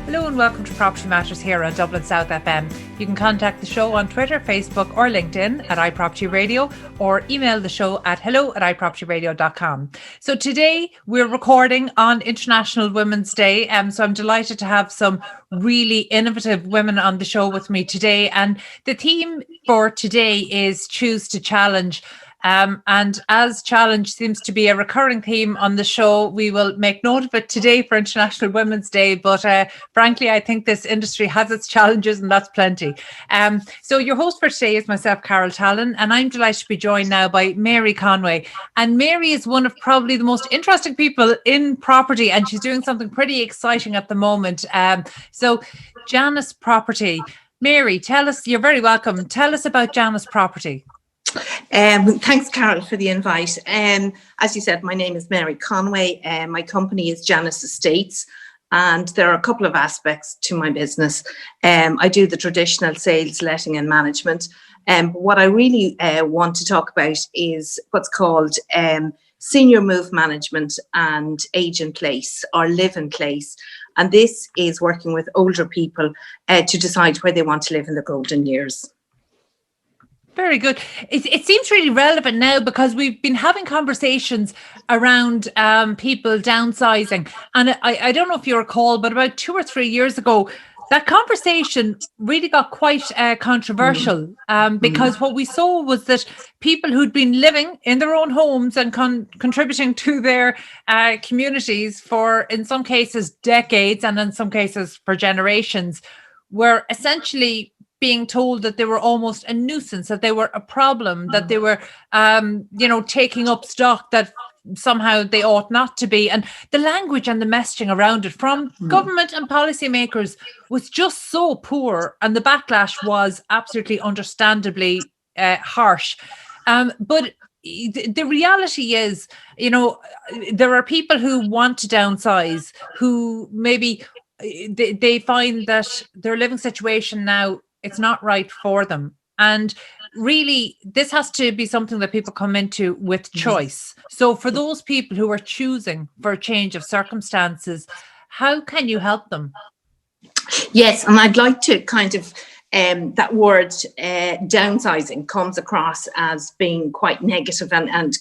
Hello and welcome to Property Matters here on Dublin South FM. You can contact the show on Twitter, Facebook or LinkedIn at iPropertyRadio, or email the show at hello@iPropertyRadio.com. So today we're recording on International Women's Day. So I'm delighted to have some really innovative women on the show with me today. And the theme for today is Choose to Challenge. And as challenge seems to be a recurring theme on the show, we will make note of it today for International Women's Day. But frankly, I think this industry has its challenges, and that's plenty. So your host for today is myself, Carol Tallon, and I'm delighted to be joined now by Mary Conway. And Mary is one of probably the most interesting people in property, and she's doing something pretty exciting at the moment. So Janus Property. Mary, tell us, you're very welcome. Tell us about Janus Property. Thanks, Carol, for the invite. As you said, my name is Mary Conway. My company is Janus Estates, and there are a couple of aspects to my business. I do the traditional sales, letting and management. What I really want to talk about is what's called senior move management and age in place or live in place. And this is working with older people to decide where they want to live in their golden years. Very good. It seems really relevant now because we've been having conversations around people downsizing. And I don't know if you recall, but about 2 or 3 years ago, that conversation really got quite controversial because what we saw was that people who'd been living in their own homes and contributing to their communities for, in some cases, decades, and in some cases for generations, were essentially being told that they were almost a nuisance, that they were a problem, that they were, taking up stock that somehow they ought not to be. And the language and the messaging around it from government and policymakers was just so poor. And the backlash was absolutely understandably harsh. But the reality is, there are people who want to downsize, who maybe they find that their living situation now, it's not right for them. And really, this has to be something that people come into with choice. So for those people who are choosing for a change of circumstances, how can you help them? Yes, and I'd like to kind of, that word downsizing comes across as being quite negative and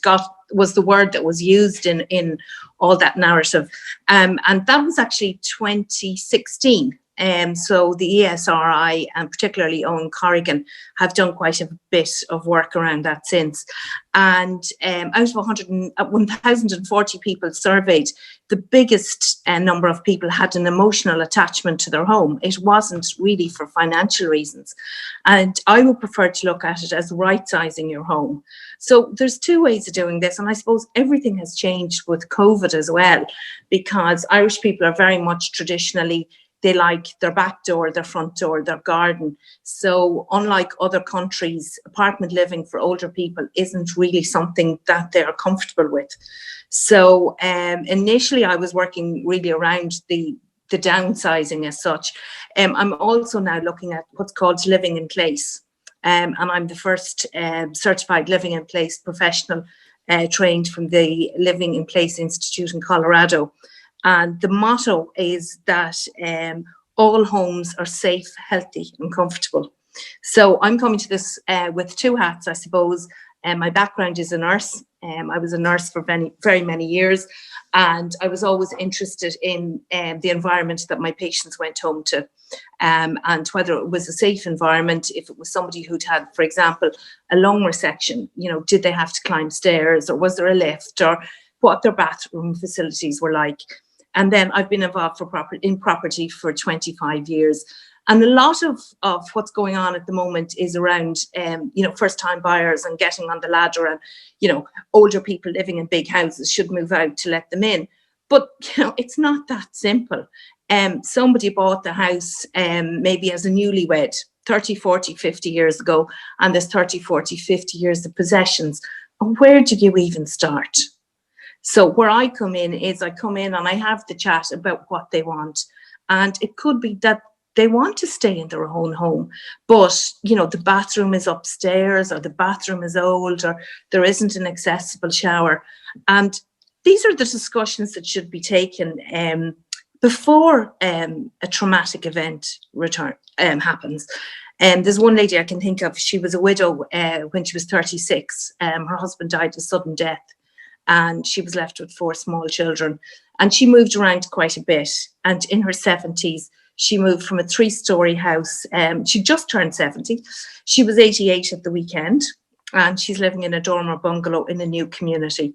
was the word that was used in all that narrative. And that was actually 2016. So the ESRI and particularly Owen Corrigan have done quite a bit of work around that since. And out of 1,040 people surveyed, the biggest number of people had an emotional attachment to their home. It wasn't really for financial reasons. And I would prefer to look at it as right-sizing your home. So there's two ways of doing this. And I suppose everything has changed with COVID as well, because Irish people are very much traditionally, they like their back door, their front door, their garden. So unlike other countries, apartment living for older people isn't really something that they're comfortable with. So initially I was working really around the downsizing as such. I'm also now looking at what's called living in place. And I'm the first certified living in place professional trained from the Living in Place Institute in Colorado. And the motto is that all homes are safe, healthy and comfortable. So I'm coming to this with two hats, I suppose. My background is a nurse. I was a nurse for very many years. And I was always interested in the environment that my patients went home to. And whether it was a safe environment, if it was somebody who'd had, for example, a lung resection, did they have to climb stairs, or was there a lift, or what their bathroom facilities were like. And then I've been involved in property for 25 years. And a lot of what's going on at the moment is around, first-time buyers and getting on the ladder, and, older people living in big houses should move out to let them in. But, it's not that simple. Somebody bought the house maybe as a newlywed 30, 40, 50 years ago, and there's 30, 40, 50 years of possessions. And where do you even start? So where I come in and I have the chat about what they want. And it could be that they want to stay in their own home, but, the bathroom is upstairs, or the bathroom is old, or there isn't an accessible shower. And these are the discussions that should be taken. before a traumatic event happens. There's one lady I can think of. She was a widow when she was 36. Her husband died a sudden death, and she was left with 4 small children. And she moved around quite a bit. And in her 70s, she moved from a 3-story house. She just turned 70. She was 88 at the weekend, and she's living in a dormer bungalow in a new community.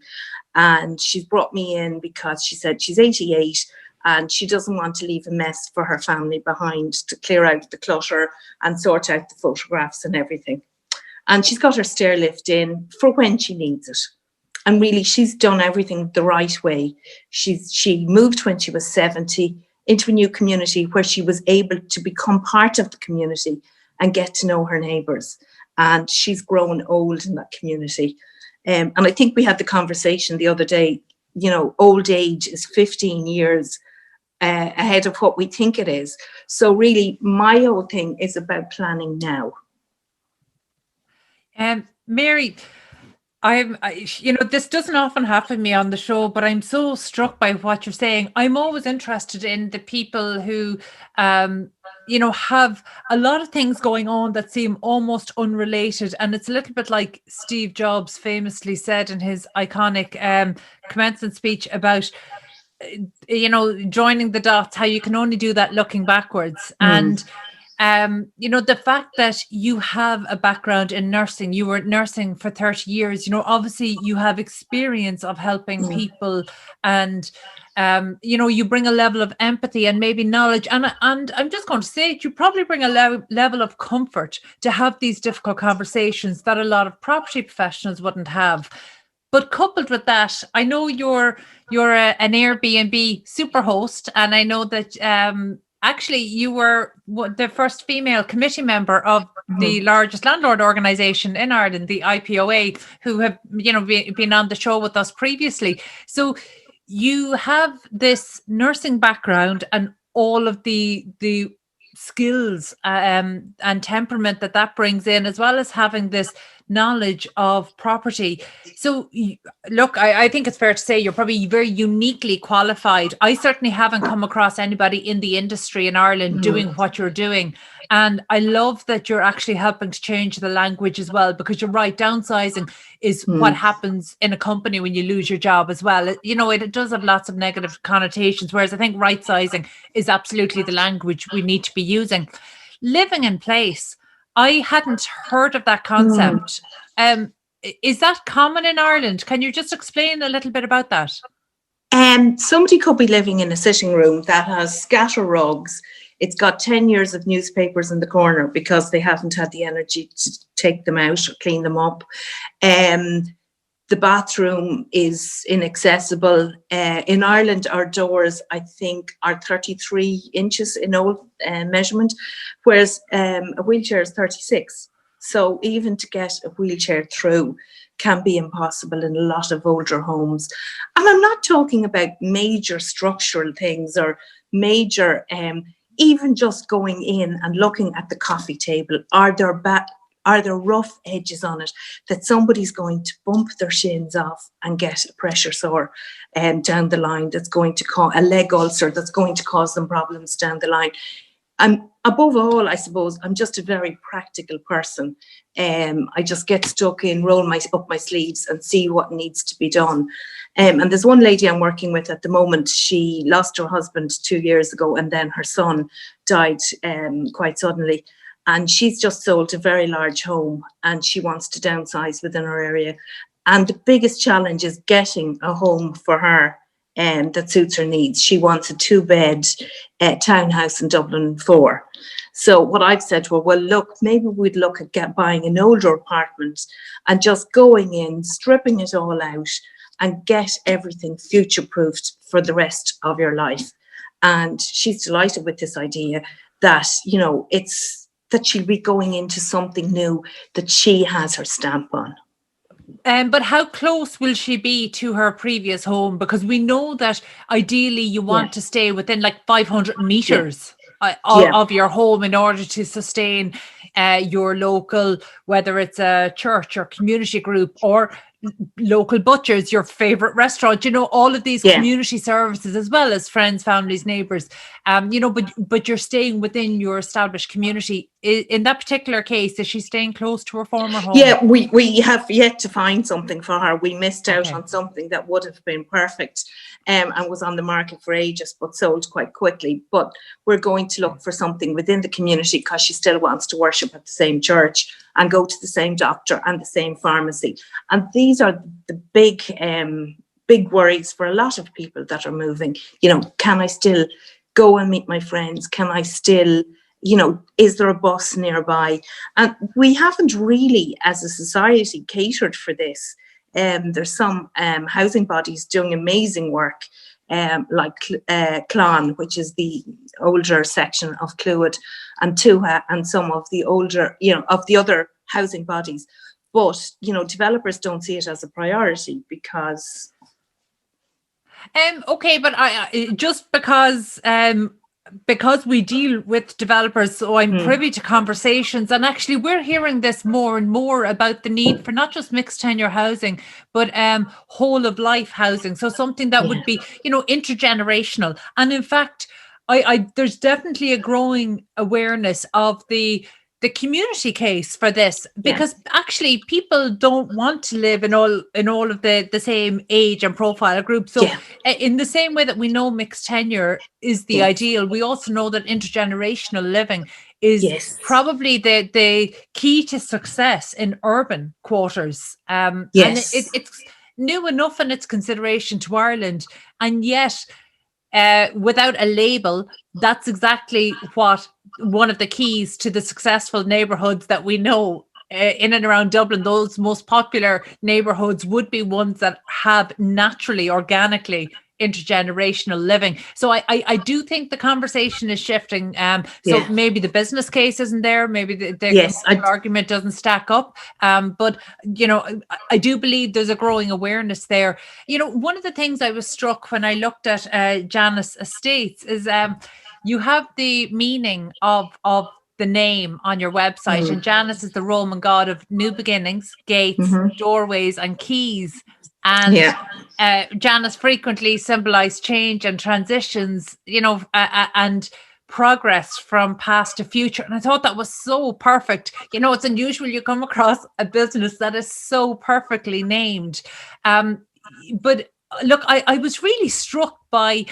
And she's brought me in because she said she's 88 and she doesn't want to leave a mess for her family behind, to clear out the clutter and sort out the photographs and everything. And she's got her stair lift in for when she needs it. And really, she's done everything the right way. She moved when she was 70 into a new community where she was able to become part of the community and get to know her neighbours. And she's grown old in that community. And I think we had the conversation the other day, you know, old age is 15 years ahead of what we think it is. So really, my whole thing is about planning now. Mary, this doesn't often happen to me on the show, but I'm so struck by what you're saying. I'm always interested in the people who, have a lot of things going on that seem almost unrelated. And it's a little bit like Steve Jobs famously said in his iconic commencement speech about, joining the dots, how you can only do that looking backwards. And the fact that you have a background in nursing, you were nursing for 30 years, obviously you have experience of helping people, and, you bring a level of empathy and maybe knowledge. And I'm just going to say it, you probably bring a level of comfort to have these difficult conversations that a lot of property professionals wouldn't have. But coupled with that, I know you're an Airbnb super host, and I know that actually you were the first female committee member of the largest landlord organisation in Ireland, the IPOA, who have been on the show with us previously. So you have this nursing background and all of the skills and temperament that brings in, as well as having this knowledge of property. So look, I think it's fair to say you're probably very uniquely qualified. I certainly haven't come across anybody in the industry in Ireland doing what you're doing. And I love that you're actually helping to change the language as well, because you're right, downsizing is what happens in a company when you lose your job as well. It does have lots of negative connotations, whereas I think right sizing is absolutely the language we need to be using. Living in place, I hadn't heard of that concept. Is that common in Ireland? Can you just explain a little bit about that? Somebody could be living in a sitting room that has scatter rugs. It's got 10 years of newspapers in the corner because they haven't had the energy to take them out or clean them up. The bathroom is inaccessible. In Ireland, our doors, I think, are 33 inches in old measurement, whereas a wheelchair is 36. So even to get a wheelchair through can be impossible in a lot of older homes. And I'm not talking about major structural things or major, even just going in and looking at the coffee table. Are there rough edges on it that somebody's going to bump their shins off and get a pressure sore down the line, that's going to cause a leg ulcer, that's going to cause them problems down the line? Above all, I suppose, I'm just a very practical person. I just get stuck in, roll up my sleeves and see what needs to be done. And there's one lady I'm working with at the moment. She lost her husband 2 years ago, and then her son died quite suddenly. And she's just sold a very large home and she wants to downsize within her area. And the biggest challenge is getting a home for her that suits her needs. She wants a 2-bed townhouse in Dublin 4. So what I've said to her, well, look, maybe we'd look at buying an older apartment and just going in, stripping it all out and get everything future-proofed for the rest of your life. And she's delighted with this idea that, that she'll be going into something new that she has her stamp on. But how close will she be to her previous home? Because we know that ideally you want to stay within like 500 meters of your home in order to sustain your local, whether it's a church or community group, or local butchers, your favorite restaurant, all of these community services, as well as friends, families, neighbors, but you're staying within your established community. In that particular case, is she staying close to her former home? Yeah, we have yet to find something for her. We missed out on something that would have been perfect, and was on the market for ages, but sold quite quickly. But we're going to look for something within the community, because she still wants to worship at the same church and go to the same doctor and the same pharmacy. And these are the big worries for a lot of people that are moving. Can I still go and meet my friends? Can I still, is there a bus nearby? And we haven't really, as a society, catered for this. There's some housing bodies doing amazing work, like Clon, which is the older section of Clwyd, and Tuha, and some of the older, of the other housing bodies. But, developers don't see it as a priority because... Okay, but I just because we deal with developers, so I'm privy to conversations, and actually we're hearing this more and more about the need for not just mixed tenure housing, but whole of life housing. So something that would be, intergenerational. And in fact, there's definitely a growing awareness of the community case for this, because actually people don't want to live in all of the same age and profile group. So in the same way that we know mixed tenure is the ideal, we also know that intergenerational living is probably the key to success in urban quarters. And it's new enough in its consideration to Ireland, and yet without a label, that's exactly what one of the keys to the successful neighborhoods that we know in and around Dublin. Those most popular neighborhoods would be ones that have naturally, organically intergenerational living. So I do think the conversation is shifting. So maybe the business case isn't there, maybe the argument doesn't stack up. But I do believe there's a growing awareness there. One of the things I was struck when I looked at Janus Estates is you have the meaning of the name on your website, and Janus is the Roman god of new beginnings, gates, doorways, and keys. And Janus frequently symbolized change and transitions, and progress from past to future. And I thought that was so perfect. It's unusual you come across a business that is so perfectly named. But look, I was really struck by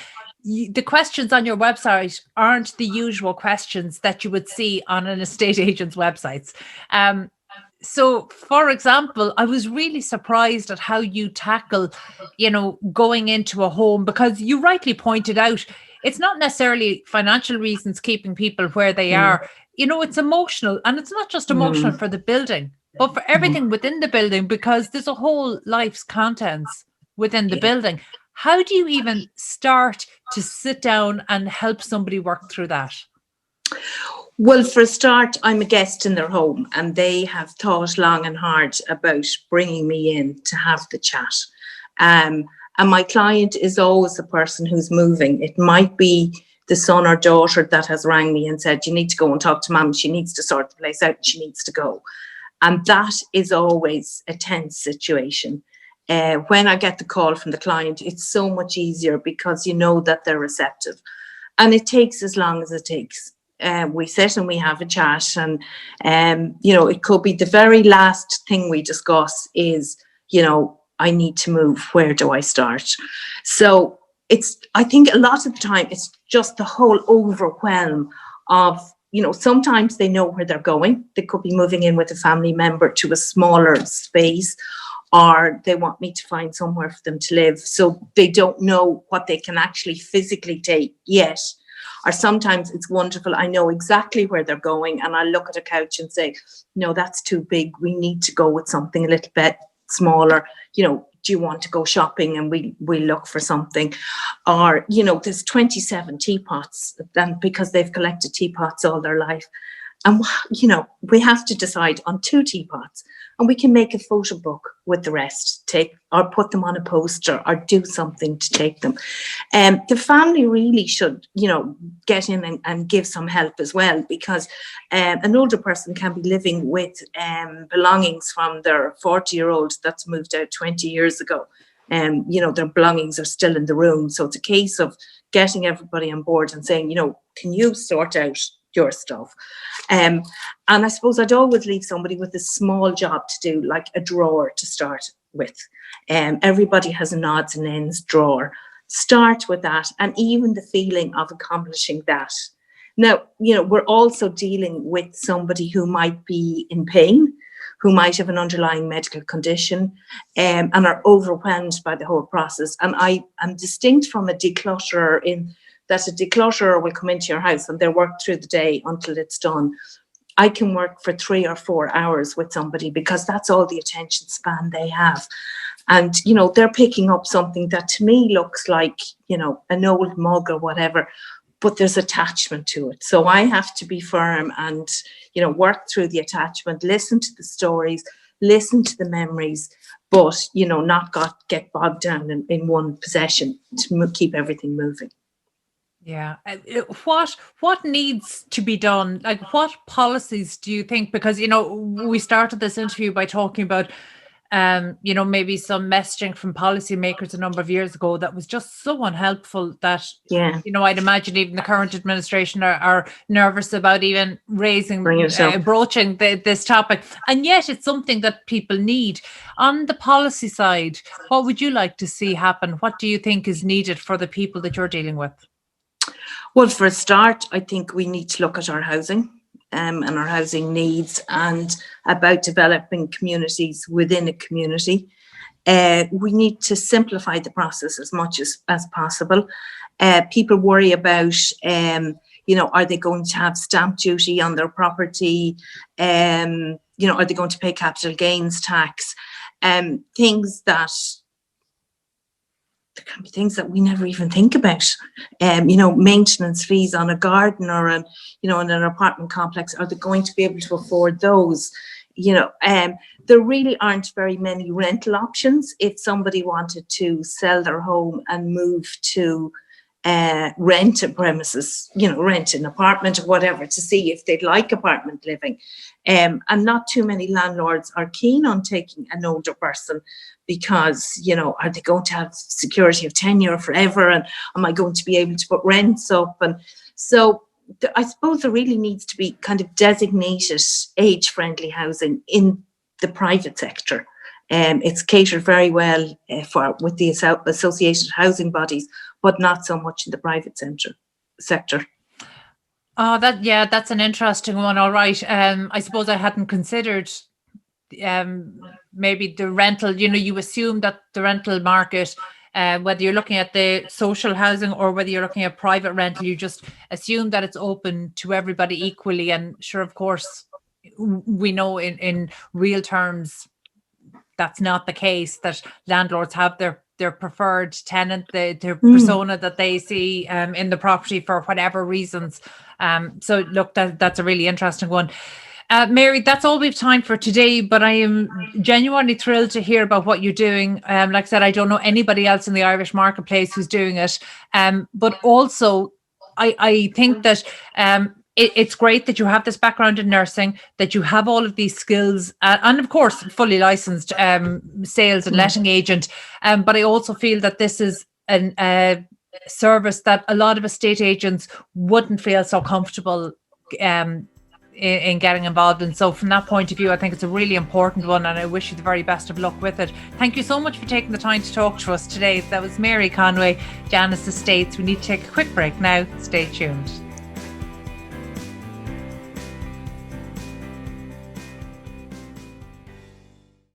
the questions on your website aren't the usual questions that you would see on an estate agent's websites. So, for example, I was really surprised at how you tackle, going into a home, because you rightly pointed out, it's not necessarily financial reasons keeping people where they are. It's emotional, and it's not just emotional for the building, but for everything within the building, because there's a whole life's contents within the building. How do you even start to sit down and help somebody work through that? Well, for a start, I'm a guest in their home, and they have thought long and hard about bringing me in to have the chat. And my client is always the person who's moving. It might be the son or daughter that has rang me and said, you need to go and talk to mum. She needs to sort the place out. She needs to go. And that is always a tense situation. When I get the call from the client, it's so much easier because you know that they're receptive. And it takes as long as it takes. We sit and we have a chat, and it could be the very last thing we discuss is, I need to move. Where do I start? So I think a lot of the time it's just the whole overwhelm of, sometimes they know where they're going. They could be moving in with a family member to a smaller space, or they want me to find somewhere for them to live. So they don't know what they can actually physically take yet. Or sometimes it's wonderful. I know exactly where they're going, and I look at a couch and say, no, that's too big. We need to go with something a little bit smaller. Do you want to go shopping? And we look for something. Or, there's 27 teapots, then because they've collected teapots all their life. And, we have to decide on 2 teapots. and we can make a photo book with the rest, or put them on a poster or do something to take them. The family really should, get in and give some help as well, because an older person can be living with belongings from their 40-year-old that's moved out 20 years ago. Their belongings are still in the room. So it's a case of getting everybody on board and saying, can you sort out your stuff? And I suppose I'd always leave somebody with a small job to do, like a drawer to start with. Everybody has an odds and ends drawer. Start with that, and even the feeling of accomplishing that. Now, we're also dealing with somebody who might be in pain, who might have an underlying medical condition, and are overwhelmed by the whole process. And I am distinct from a declutterer in that a declutterer will come into your house and they'll work through the day until it's done. I can work for 3 or 4 hours with somebody because that's all the attention span they have. And, they're picking up something that to me looks like, an old mug or whatever, but there's attachment to it. So I have to be firm and, work through the attachment, listen to the stories, listen to the memories, but, not get bogged down in one possession to keep everything moving. Yeah. What needs to be done? Like, what policies do you think? Because, we started this interview by talking about, maybe some messaging from policymakers a number of years ago that was just so unhelpful that, I'd imagine even the current administration are nervous about even broaching this topic. And yet it's something that people need. On the policy side, what would you like to see happen? What do you think is needed for the people that you're dealing with? Well, for a start, I think we need to look at our housing and our housing needs, and about developing communities within a community. We need to simplify the process as much as possible. People worry about, are they going to have stamp duty on their property? Are they going to pay capital gains tax? Things that there can be things that we never even think about. Maintenance fees on a garden or in an apartment complex. Are they going to be able to afford those? There really aren't very many rental options if somebody wanted to sell their home and move to rent a premises, rent an apartment or whatever, to see if they'd like apartment living. And not too many landlords are keen on taking an older person because, are they going to have security of tenure forever? And am I going to be able to put rents up? And so I suppose there really needs to be kind of designated age-friendly housing in the private sector. It's catered very well with the associated housing bodies, but not so much in the private sector. Oh, that's an interesting one. All right. I suppose I hadn't considered maybe the rental. You assume that the rental market, whether you're looking at the social housing or whether you're looking at private rental, you just assume that it's open to everybody equally. And sure, of course, we know in real terms that's not the case, that landlords have their preferred tenant, their persona that they see in the property for whatever reasons. So look, that's a really interesting one. Mary, that's all we've time for today, but I am genuinely thrilled to hear about what you're doing. Like I said, I don't know anybody else in the Irish marketplace who's doing it. But also, I think that it's great that you have this background in nursing, that you have all of these skills, and of course, fully licensed sales and letting agent. But I also feel that this is a service that a lot of estate agents wouldn't feel so comfortable in getting involved in. So from that point of view, I think it's a really important one, and I wish you the very best of luck with it. Thank you so much for taking the time to talk to us today. That was Mary Conway, Janus Estates. We need to take a quick break now. Stay tuned.